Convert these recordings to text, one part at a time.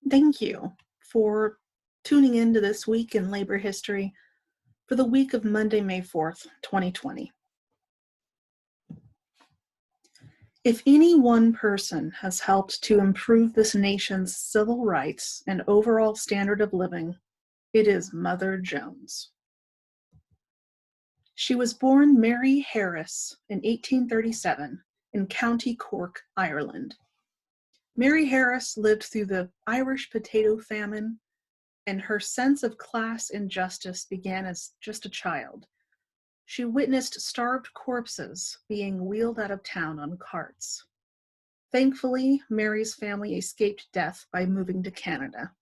Thank you for tuning in to this week in labor history for the week of Monday, May 4th, 2020. If any one person has helped to improve this nation's civil rights and overall standard of living, it is Mother Jones. She was born Mary Harris in 1837 in County Cork, Ireland. Mary Harris lived through the Irish potato famine, and her sense of class injustice began as just a child. She witnessed starved corpses being wheeled out of town on carts. Thankfully, Mary's family escaped death by moving to Canada.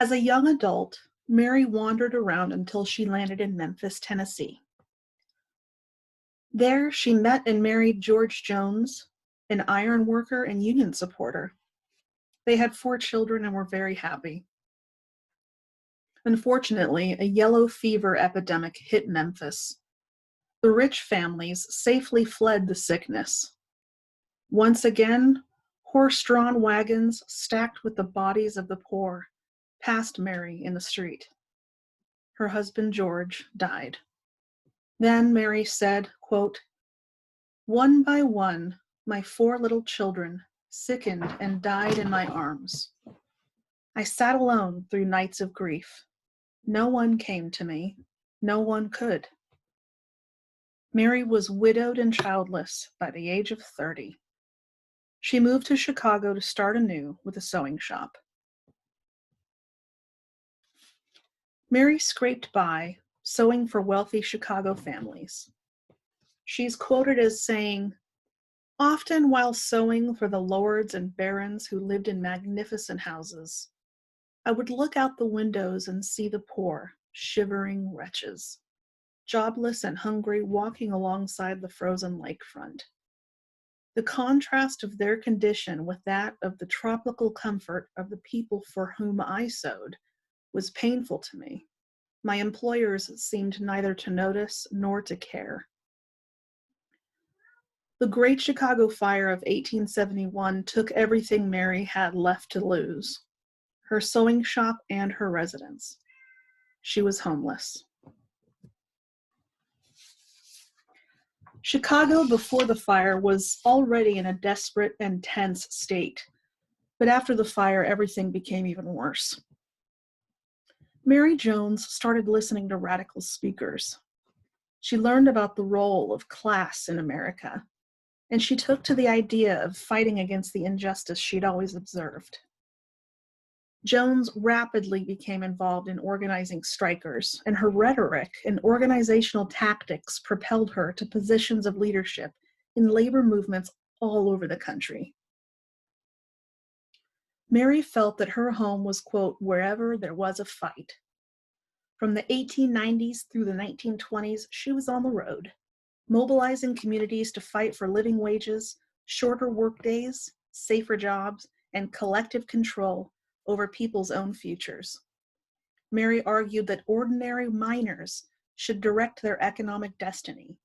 As a young adult, Mary wandered around until she landed in Memphis, Tennessee. There, she met and married George Jones, an iron worker and union supporter. They had 4 children and were very happy. Unfortunately, a yellow fever epidemic hit Memphis. The rich families safely fled the sickness. Once again, horse-drawn wagons stacked with the bodies of the poor passed Mary in the street. Her husband, George, died. Then Mary said, quote, "One by one, my 4 little children sickened and died in my arms. I sat alone through nights of grief. No one came to me. No one could." Mary was widowed and childless by the age of 30. She moved to Chicago to start anew with a sewing shop. Mary scraped by, sewing for wealthy Chicago families. She's quoted as saying, "Often while sewing for the lords and barons who lived in magnificent houses, I would look out the windows and see the poor, shivering wretches, jobless and hungry, walking alongside the frozen lakefront. The contrast of their condition with that of the tropical comfort of the people for whom I sewed was painful to me. My employers seemed neither to notice nor to care." The Great Chicago Fire of 1871 took everything Mary had left to lose: her sewing shop and her residence. She was homeless. Chicago before the fire was already in a desperate and tense state, but after the fire, everything became even worse. Mary Jones started listening to radical speakers. She learned about the role of class in America, and she took to the idea of fighting against the injustice she'd always observed. Jones rapidly became involved in organizing strikers, and her rhetoric and organizational tactics propelled her to positions of leadership in labor movements all over the country. Mary felt that her home was, quote, "wherever there was a fight." From the 1890s through the 1920s, she was on the road, mobilizing communities to fight for living wages, shorter workdays, safer jobs, and collective control over people's own futures. Mary argued that ordinary miners should direct their economic destiny,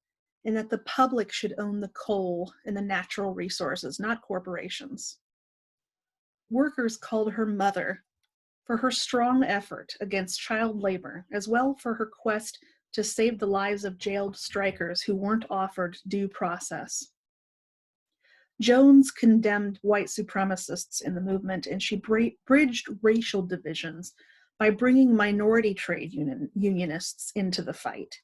and that the public should own the coal and the natural resources, not corporations. Workers called her mother for her strong effort against child labor, as well for her quest to save the lives of jailed strikers who weren't offered due process. Jones condemned white supremacists in the movement, and she bridged racial divisions by bringing minority trade unionists into the fight.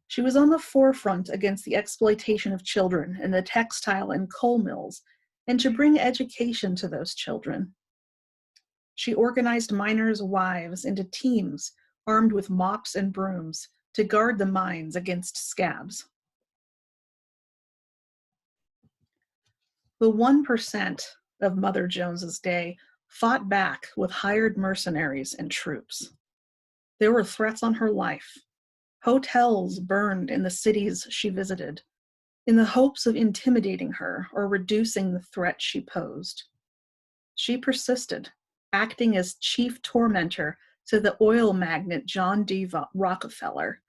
She was on the forefront against the exploitation of children in the textile and coal mills, and to bring education to those children. She organized miners' wives into teams armed with mops and brooms to guard the mines against scabs. The 1% of Mother Jones's day fought back with hired mercenaries and troops. There were threats on her life. Hotels burned in the cities she visited, in the hopes of intimidating her or reducing the threat she posed. She persisted, acting as chief tormentor to the oil magnate John D. Rockefeller,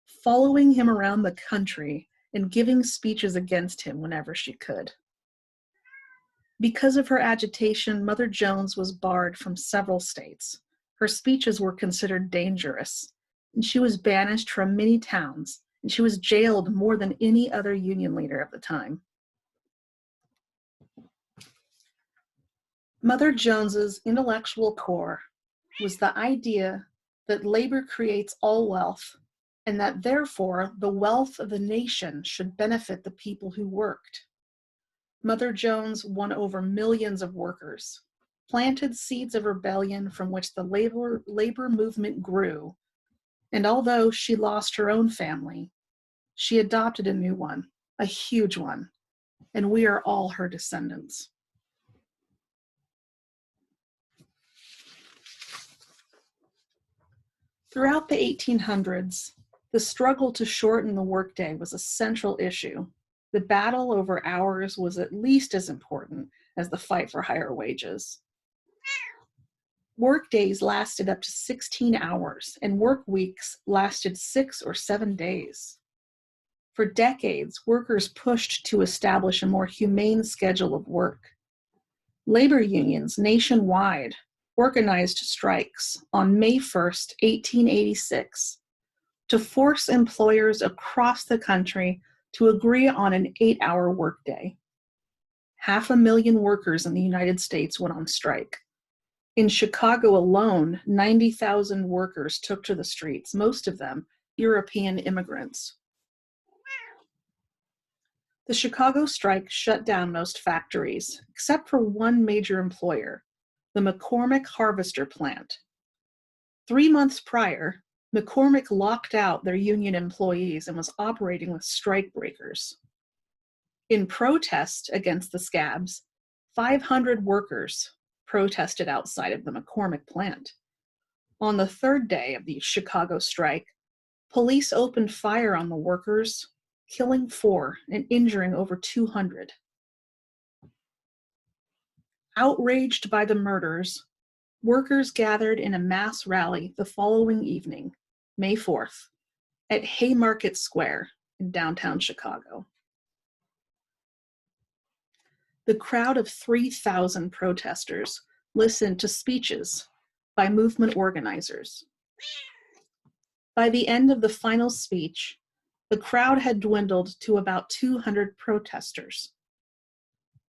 following him around the country and giving speeches against him whenever she could. Because of her agitation, Mother Jones was barred from several states. Her speeches were considered dangerous, and she was banished from many towns, and she was jailed more than any other union leader of the time. Mother Jones's intellectual core was the idea that labor creates all wealth, and that therefore the wealth of the nation should benefit the people who worked. Mother Jones won over millions of workers, planted seeds of rebellion from which the labor movement grew, and although she lost her own family, she adopted a new one, a huge one, and we are all her descendants. Throughout the 1800s, the struggle to shorten the workday was a central issue. The battle over hours was at least as important as the fight for higher wages. Work days lasted up to 16 hours, and work weeks lasted 6 or 7 days. For decades, workers pushed to establish a more humane schedule of work. Labor unions nationwide organized strikes on May 1st, 1886, to force employers across the country to agree on an 8-hour workday. 500,000 workers in the United States went on strike. In Chicago alone, 90,000 workers took to the streets, most of them European immigrants. The Chicago strike shut down most factories, except for one major employer, the McCormick Harvester plant. 3 months prior, McCormick locked out their union employees and was operating with strike breakers. In protest against the scabs, 500 workers protested outside of the McCormick plant. On the third day of the Chicago strike, police opened fire on the workers, killing 4 and injuring over 200. Outraged by the murders, workers gathered in a mass rally the following evening, May 4th, at Haymarket Square in downtown Chicago. The crowd of 3,000 protesters listened to speeches by movement organizers. By the end of the final speech, the crowd had dwindled to about 200 protesters.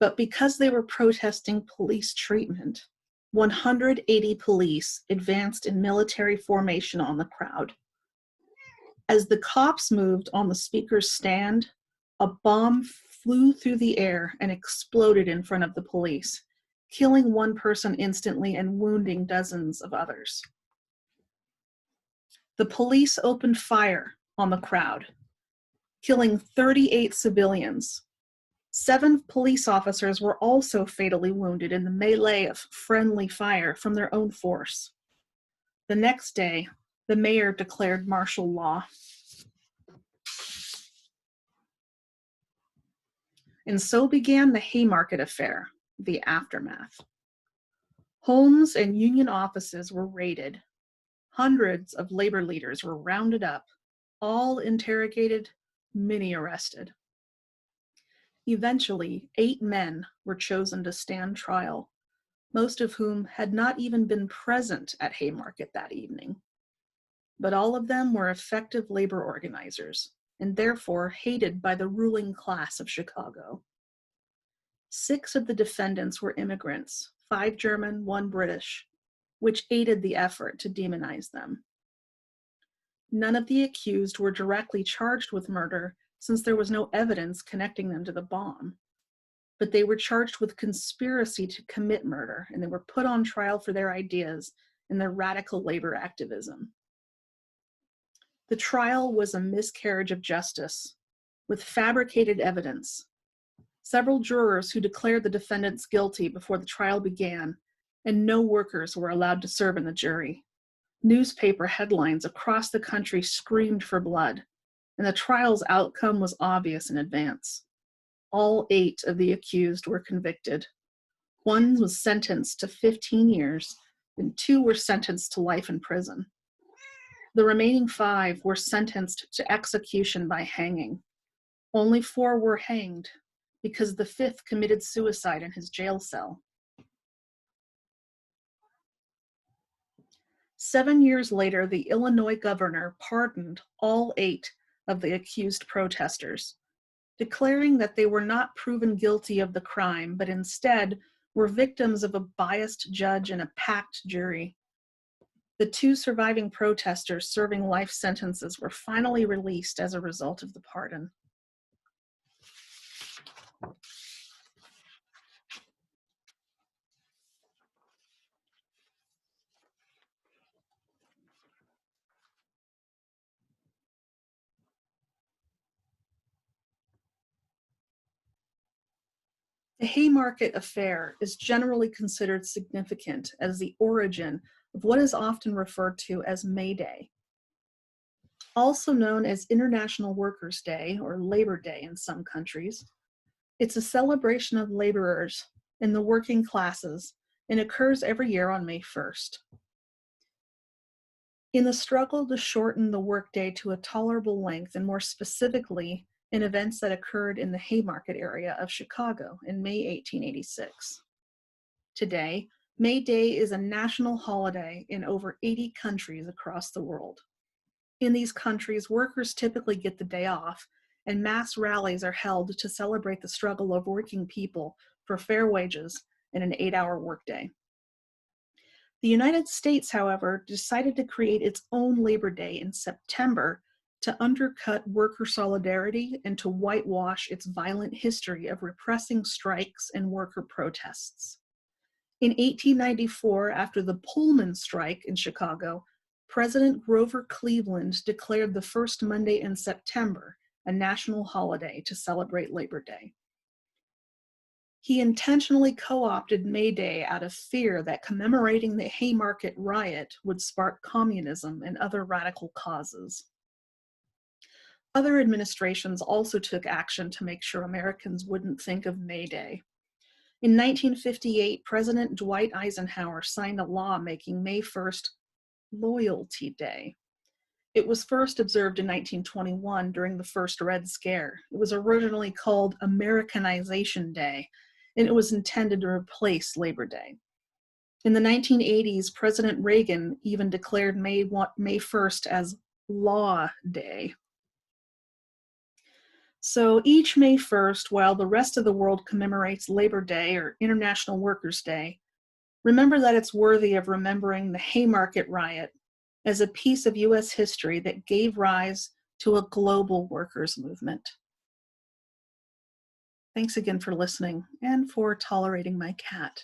But because they were protesting police treatment, 180 police advanced in military formation on the crowd. As the cops moved on the speaker's stand, a bomb flew through the air and exploded in front of the police, killing one person instantly and wounding dozens of others. The police opened fire on the crowd, killing 38 civilians. 7 police officers were also fatally wounded in the melee of friendly fire from their own force. The next day, the mayor declared martial law. And so began the Haymarket Affair, the aftermath. Homes and union offices were raided. Hundreds of labor leaders were rounded up, all interrogated, many arrested. Eventually, 8 men were chosen to stand trial, most of whom had not even been present at Haymarket that evening. But all of them were effective labor organizers, and therefore hated by the ruling class of Chicago. 6 of the defendants were immigrants, 5 German, 1 British, which aided the effort to demonize them. None of the accused were directly charged with murder, since there was no evidence connecting them to the bomb. But they were charged with conspiracy to commit murder, and they were put on trial for their ideas and their radical labor activism. The trial was a miscarriage of justice, with fabricated evidence. Several jurors who declared the defendants guilty before the trial began, and no workers were allowed to serve in the jury. Newspaper headlines across the country screamed for blood, and the trial's outcome was obvious in advance. All 8 of the accused were convicted. 1 was sentenced to 15 years, and 2 were sentenced to life in prison. The remaining 5 were sentenced to execution by hanging. Only 4 were hanged, because the fifth committed suicide in his jail cell. 7 years later, the Illinois governor pardoned all 8 of the accused protesters, declaring that they were not proven guilty of the crime, but instead were victims of a biased judge and a packed jury. The 2 surviving protesters serving life sentences were finally released as a result of the pardon. The Haymarket Affair is generally considered significant as the origin of what is often referred to as May Day. Also known as International Workers' Day or Labor Day in some countries, it's a celebration of laborers in the working classes and occurs every year on May 1st. In the struggle to shorten the workday to a tolerable length, and more specifically in events that occurred in the Haymarket area of Chicago in May 1886. Today, May Day is a national holiday in over 80 countries across the world. In these countries, workers typically get the day off, and mass rallies are held to celebrate the struggle of working people for fair wages and an 8-hour workday. The United States, however, decided to create its own Labor Day in September to undercut worker solidarity and to whitewash its violent history of repressing strikes and worker protests. In 1894, after the Pullman strike in Chicago, President Grover Cleveland declared the first Monday in September a national holiday to celebrate Labor Day. He intentionally co-opted May Day out of fear that commemorating the Haymarket riot would spark communism and other radical causes. Other administrations also took action to make sure Americans wouldn't think of May Day. In 1958, President Dwight Eisenhower signed a law making May 1st Loyalty Day. It was first observed in 1921 during the first Red Scare. It was originally called Americanization Day, and it was intended to replace Labor Day. In the 1980s, President Reagan even declared May 1st as Law Day. So each May 1st, while the rest of the world commemorates Labor Day or International Workers' Day, remember that it's worthy of remembering the Haymarket riot as a piece of U.S. history that gave rise to a global workers' movement. Thanks again for listening and for tolerating my cat.